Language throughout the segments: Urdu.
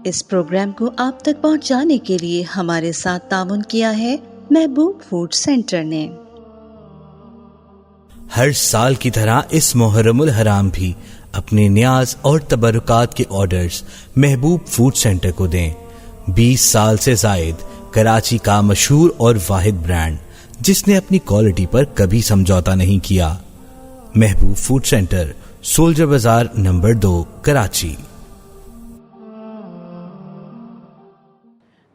اس پروگرام کو آپ تک پہنچانے کے لیے ہمارے ساتھ تعاون کیا ہے محبوب فوڈ سینٹر نے۔ ہر سال کی طرح اس محرم الحرام بھی اپنے نیاز اور تبرکات کے آرڈرز محبوب فوڈ سینٹر کو دیں۔ 20 سال سے زائد کراچی کا مشہور اور واحد برانڈ جس نے اپنی کوالٹی پر کبھی سمجھوتا نہیں کیا۔ محبوب فوڈ سینٹر، سولجر بازار نمبر 2، کراچی۔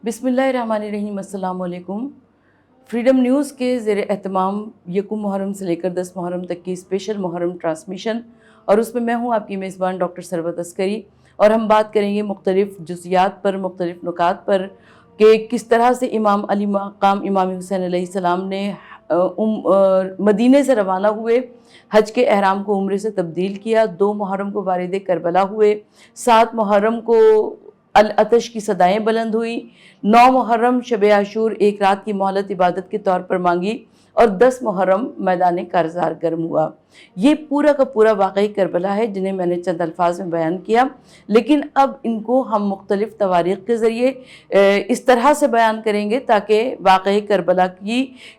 بسم اللہ الرحمن الرحیم۔ السلام علیکم۔ فریڈم نیوز کے زیر اہتمام 1 محرم سے لے کر 10 محرم تک کی اسپیشل محرم ٹرانسمیشن، اور اس میں میں ہوں آپ کی میزبان ڈاکٹر ثروت عسکری، اور ہم بات کریں گے مختلف جزیات پر، مختلف نکات پر کہ کس طرح سے امام علی مقام امام حسین علیہ السلام نے مدینے سے روانہ ہوئے، حج کے احرام کو عمرے سے تبدیل کیا، 2 محرم کو وارد کربلا ہوئے، 7 محرم کو العطش کی صدائیں بلند ہوئی، 9 محرم شب عاشور 1 رات کی مہلت عبادت کے طور پر مانگی، اور 10 محرم میدان کارزار گرم ہوا۔ یہ پورا کا پورا واقعی کربلا ہے جنہیں میں نے چند الفاظ میں بیان کیا، لیکن اب ان کو ہم مختلف تواریخ کے ذریعے اس طرح سے بیان کریں گے تاکہ واقعی کربلا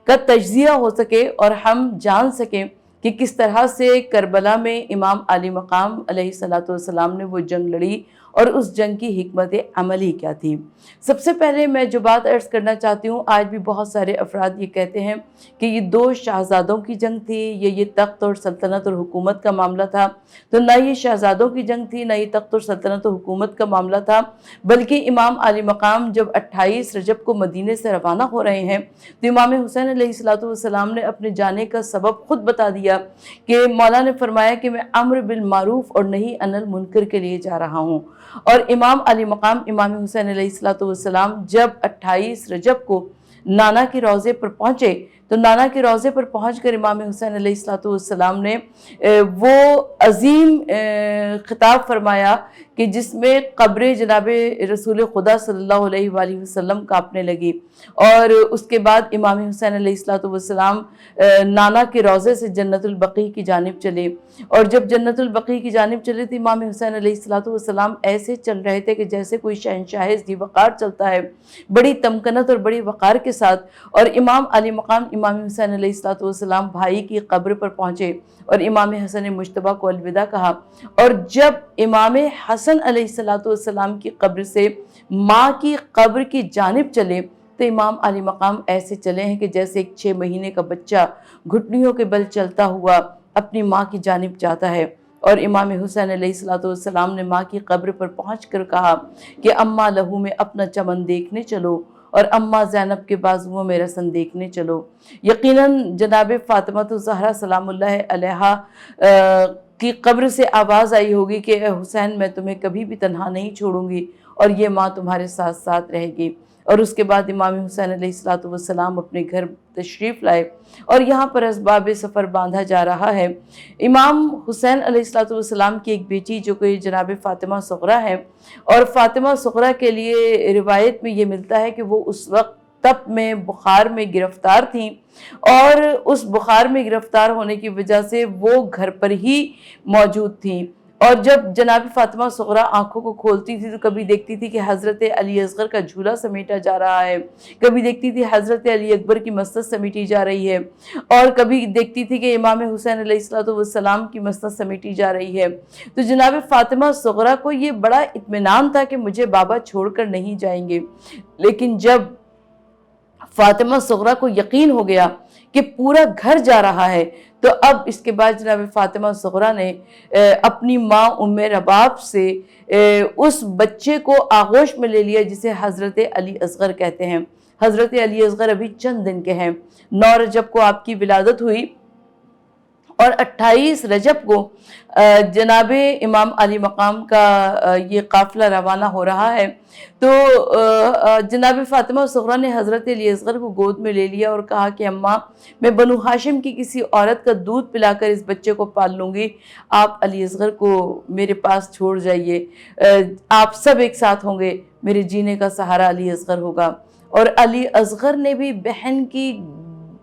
کا تجزیہ ہو سکے اور ہم جان سکیں کہ کس طرح سے کربلا میں امام علی مقام علیہ السلام نے وہ جنگ لڑی اور اس جنگ کی حکمت عملی کیا تھی۔ سب سے پہلے میں جو بات عرض کرنا چاہتی ہوں، آج بھی بہت سارے افراد یہ کہتے ہیں کہ یہ 2 شہزادوں کی جنگ تھی، یہ تخت اور سلطنت اور حکومت کا معاملہ تھا۔ تو نہ یہ شہزادوں کی جنگ تھی، نہ یہ تخت اور سلطنت اور حکومت کا معاملہ تھا، بلکہ امام علی مقام جب 28 رجب کو مدینے سے روانہ ہو رہے ہیں تو امام حسین علیہ السلام نے اپنے جانے کا سبب خود بتا دیا کہ مولا نے فرمایا کہ میں امر بالمعروف اور نہی عن المنکر کے لیے جا رہا ہوں۔ اور امام علی مقام امام حسین علیہ السلام جب 28 رجب کو نانا کے روضے پر پہنچے تو نانا کے روضے پر پہنچ کر امام حسین علیہ السلام نے وہ عظیم خطاب فرمایا کہ جس میں قبر جناب رسول خدا صلی اللہ علیہ وآلہ وسلم کانپنے لگی، اور اس کے بعد امام حسین علیہ السلام نانا کے روضے سے جنت البقیع کی جانب چلے، اور جب جنت البقیع کی جانب چلے تو امام حسین علیہ السلام ایسے چل رہے تھے کہ جیسے کوئی شہنشاہ ذی وقار چلتا ہے، بڑی تمکنت اور بڑی وقار کے ساتھ۔ اور امام علی مقام امام حسین علیہ السلام بھائی کی قبر پر پہنچے اور امام حسن مجتبیٰ کو الوداع کہا، اور جب امام حسن علیہ السلام کی قبر سے ماں کی قبر کی جانب چلے تو امام علی مقام ایسے چلے ہیں کہ جیسے ایک 6 مہینے کا بچہ گھٹنیوں کے بل چلتا ہوا اپنی ماں کی جانب جاتا ہے۔ اور امام حسین علیہ السلام نے ماں کی قبر پر پہنچ کر کہا کہ اماں لہو میں اپنا چمن دیکھنے چلو، اور اماں زینب کے بازوؤں میں رسن دیکھنے چلو۔ یقیناً جناب فاطمہ الزہرا سلام اللہ علیہا کی قبر سے آواز آئی ہوگی کہ اے حسین میں تمہیں کبھی بھی تنہا نہیں چھوڑوں گی، اور یہ ماں تمہارے ساتھ ساتھ رہے گی۔ اور اس کے بعد امام حسین علیہ السلام اپنے گھر تشریف لائے، اور یہاں پر اسباب سفر باندھا جا رہا ہے۔ امام حسین علیہ السلام کی ایک بیٹی جو کہ جناب فاطمہ صغریٰ ہے، اور فاطمہ صغریٰ کے لیے روایت میں یہ ملتا ہے کہ وہ اس وقت تپ میں بخار میں گرفتار تھیں، اور اس بخار میں گرفتار ہونے کی وجہ سے وہ گھر پر ہی موجود تھیں۔ اور جب جناب فاطمہ صغریٰ آنکھوں کو کھولتی تھی تو کبھی دیکھتی تھی کہ حضرت علی اصغر کا جھولا سمیٹا جا رہا ہے، کبھی دیکھتی تھی حضرت علی اکبر کی مسند سمیٹی جا رہی ہے، اور کبھی دیکھتی تھی کہ امام حسین علیہ السلام کی مسند سمیٹی جا رہی ہے۔ تو جناب فاطمہ صغریٰ کو یہ بڑا اطمینان تھا کہ مجھے بابا چھوڑ کر نہیں جائیں گے، لیکن جب فاطمہ صغریٰ کو یقین ہو گیا کہ پورا گھر جا رہا ہے تو اب اس کے بعد جناب فاطمہ صغریٰ نے اپنی ماں ام رباب سے اس بچے کو آغوش میں لے لیا جسے حضرت علی اصغر کہتے ہیں۔ حضرت علی اصغر ابھی چند دن کے ہیں۔ 9 رجب کو آپ کی ولادت ہوئی، اور 28 رجب کو جناب امام علی مقام کا یہ قافلہ روانہ ہو رہا ہے۔ تو جناب فاطمہ صغریٰ نے حضرت علی اصغر کو گود میں لے لیا اور کہا کہ اماں میں بنو ہاشم کی کسی عورت کا دودھ پلا کر اس بچے کو پال لوں گی، آپ علی اصغر کو میرے پاس چھوڑ جائیے، آپ سب ایک ساتھ ہوں گے، میرے جینے کا سہارا علی اصغر ہوگا۔ اور علی اصغر نے بھی بہن کی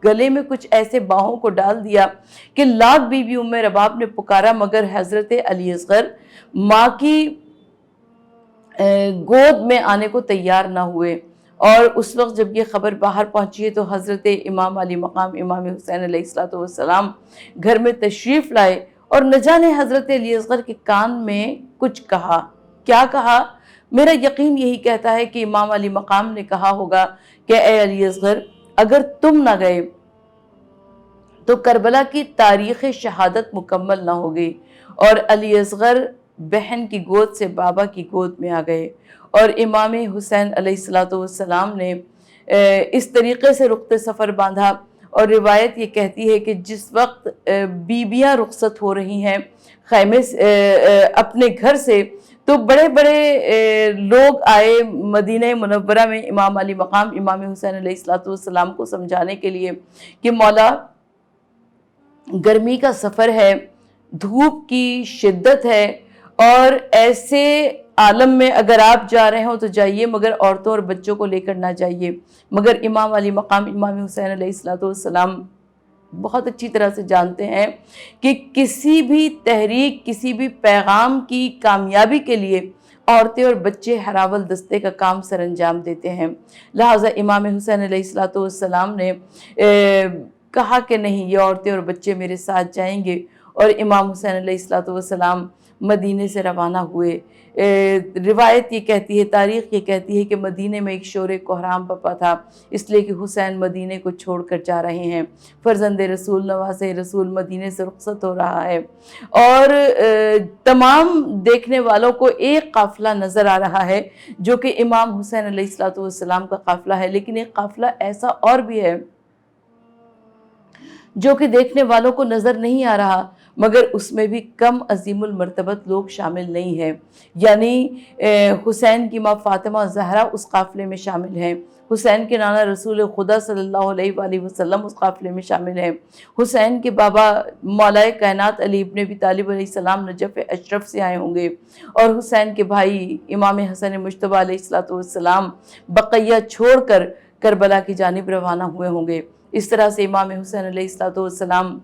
گلے میں کچھ ایسے باہوں کو ڈال دیا کہ لاکھ بی بی ام رباب نے پکارا، مگر حضرت علی اصغر ماں کی گود میں آنے کو تیار نہ ہوئے، اور اس وقت جب یہ خبر باہر پہنچی ہے تو حضرت امام علی مقام امام حسین علیہ السلام گھر میں تشریف لائے، اور نہ جانے حضرت علی اصغر کے کان میں کچھ کہا۔ کیا کہا؟ میرا یقین یہی کہتا ہے کہ امام علی مقام نے کہا ہوگا کہ اے علی اصغر، اگر تم نہ گئے تو کربلا کی تاریخ شہادت مکمل نہ ہوگی۔ اور علی اصغر بہن کی گود سے بابا کی گود میں آ گئے، اور امام حسین علیہ السلام نے اس طریقے سے رخت سفر باندھا۔ اور روایت یہ کہتی ہے کہ جس وقت بیبیاں رخصت ہو رہی ہیں خیمے اپنے گھر سے، تو بڑے بڑے لوگ آئے مدینہ منورہ میں امام علی مقام امام حسین علیہ السلام کو سمجھانے کے لیے کہ مولا، گرمی کا سفر ہے، دھوپ کی شدت ہے، اور ایسے عالم میں اگر آپ جا رہے ہوں تو جائیے، مگر عورتوں اور بچوں کو لے کر نہ جائیے۔ مگر امام علی مقام امام حسین علیہ السلام بہت اچھی طرح سے جانتے ہیں کہ کسی بھی تحریک، کسی بھی پیغام کی کامیابی کے لیے عورتیں اور بچے ہراول دستے کا کام سر انجام دیتے ہیں۔ لہٰذا امام حسین علیہ السلام نے کہا کہ نہیں، یہ عورتیں اور بچے میرے ساتھ جائیں گے، اور امام حسین علیہ السلام مدینے سے روانہ ہوئے۔ روایت یہ کہتی ہے، تاریخ یہ کہتی ہے کہ مدینے میں ایک شور کوہرام بپا تھا، اس لیے کہ حسین مدینے کو چھوڑ کر جا رہے ہیں، فرزند رسول نواز رسول مدینے سے رخصت ہو رہا ہے، اور تمام دیکھنے والوں کو ایک قافلہ نظر آ رہا ہے جو کہ امام حسین علیہ السلام کا قافلہ ہے۔ لیکن ایک قافلہ ایسا اور بھی ہے جو کہ دیکھنے والوں کو نظر نہیں آ رہا، مگر اس میں بھی کم عظیم المرتبت لوگ شامل نہیں ہیں، یعنی حسین کی ماں فاطمہ زہرا اس قافلے میں شامل ہیں، حسین کے نانا رسول خدا صلی اللہ علیہ وآلہ وسلم اس قافلے میں شامل ہیں، حسین کے بابا مولا کائنات علی ابن ابی طالب علیہ السلام نجف اشرف سے آئے ہوں گے، اور حسین کے بھائی امام حسن مجتبیٰ علیہ السلام بقیہ چھوڑ کر کربلا کی جانب روانہ ہوئے ہوں گے۔ اس طرح سے امام حسین علیہ السلام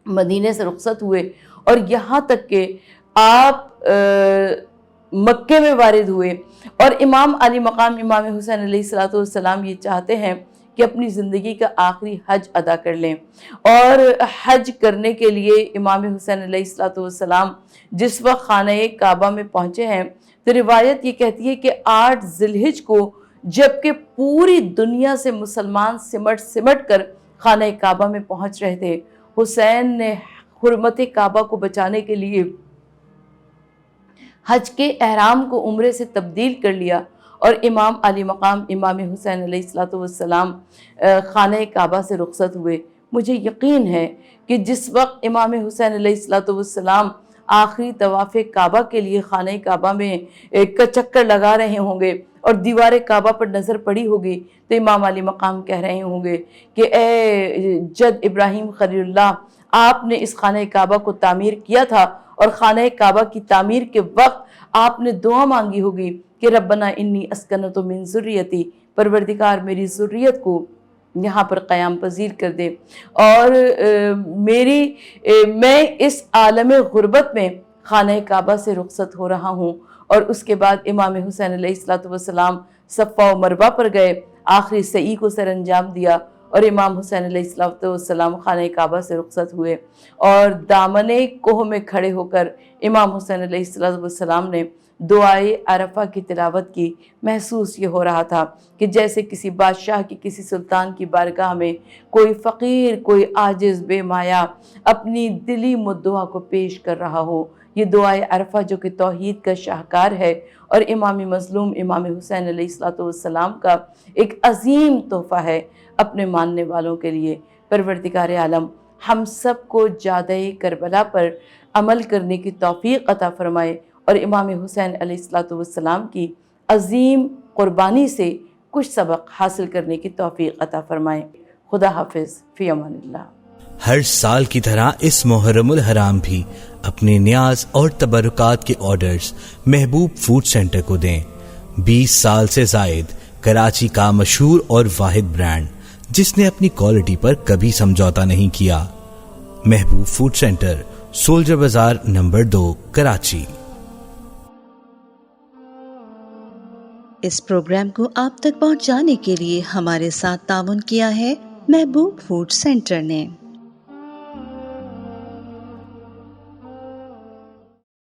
مدینے سے رخصت ہوئے، اور یہاں تک کہ آپ مکے میں وارد ہوئے، اور امام علی مقام امام حسین علیہ السلام یہ چاہتے ہیں کہ اپنی زندگی کا آخری حج ادا کر لیں، اور حج کرنے کے لیے امام حسین علیہ السلام جس وقت خانہ کعبہ میں پہنچے ہیں تو روایت یہ کہتی ہے کہ 8 ذی الحجہ کو جبکہ پوری دنیا سے مسلمان سمٹ کر خانہ کعبہ میں پہنچ رہے تھے، حسین نے حرمت کعبہ کو بچانے کے لیے حج کے احرام کو عمرے سے تبدیل کر لیا، اور امام علی مقام امام حسین علیہ السلام خانہ کعبہ سے رخصت ہوئے۔ مجھے یقین ہے کہ جس وقت امام حسین علیہ السلام آخری طواف کعبہ کے لیے خانہ کعبہ میں کا چکر لگا رہے ہوں گے اور دیوار کعبہ پر نظر پڑی ہوگی، تو امام علی مقام کہہ رہے ہوں گے کہ اے جد ابراہیم خلیل اللہ، آپ نے اس خانہ کعبہ کو تعمیر کیا تھا، اور خانہ کعبہ کی تعمیر کے وقت آپ نے دعا مانگی ہوگی کہ ربنا انی اسکنت من ذریتی، پروردگار میری ذریت کو یہاں پر قیام پذیر کر دے، اور میں اس عالم غربت میں خانہ کعبہ سے رخصت ہو رہا ہوں۔ اور اس کے بعد امام حسین علیہ السلام صفا و مروہ پر گئے، آخری سعی کو سر انجام دیا، اور امام حسین علیہ السلام خانہ کعبہ سے رخصت ہوئے، اور دامن کوہ میں کھڑے ہو کر امام حسین علیہ السلام نے دعائے عرفہ کی تلاوت کی۔ محسوس یہ ہو رہا تھا کہ جیسے کسی بادشاہ کی، کسی سلطان کی بارگاہ میں کوئی فقیر، کوئی عاجز بے مایا اپنی دلی مدعا کو پیش کر رہا ہو۔ یہ دعائے عرفہ جو کہ توحید کا شاہکار ہے، اور امام مظلوم امام حسین علیہ السلام کا ایک عظیم تحفہ ہے اپنے ماننے والوں کے لیے۔ پروردگار عالم ہم سب کو جادہ کربلا پر عمل کرنے کی توفیق عطا فرمائے، اور امام حسین علیہ السلام کی عظیم قربانی سے کچھ سبق حاصل کرنے کی توفیق عطا فرمائے۔ خدا حافظ، فی امان اللہ۔ ہر سال کی طرح اس محرم الحرام بھی اپنے نیاز اور تبرکات کے آرڈرز محبوب فوڈ سینٹر کو دیں۔ 20 سال سے زائد کراچی کا مشہور اور واحد برانڈ جس نے اپنی کوالٹی پر کبھی سمجھوتا نہیں کیا۔ محبوب فوڈ سینٹر، سولجر بازار نمبر 2، کراچی۔ اس پروگرام کو آپ تک پہنچانے کے لیے ہمارے ساتھ تعاون کیا ہے محبوب فوڈ سینٹر نے۔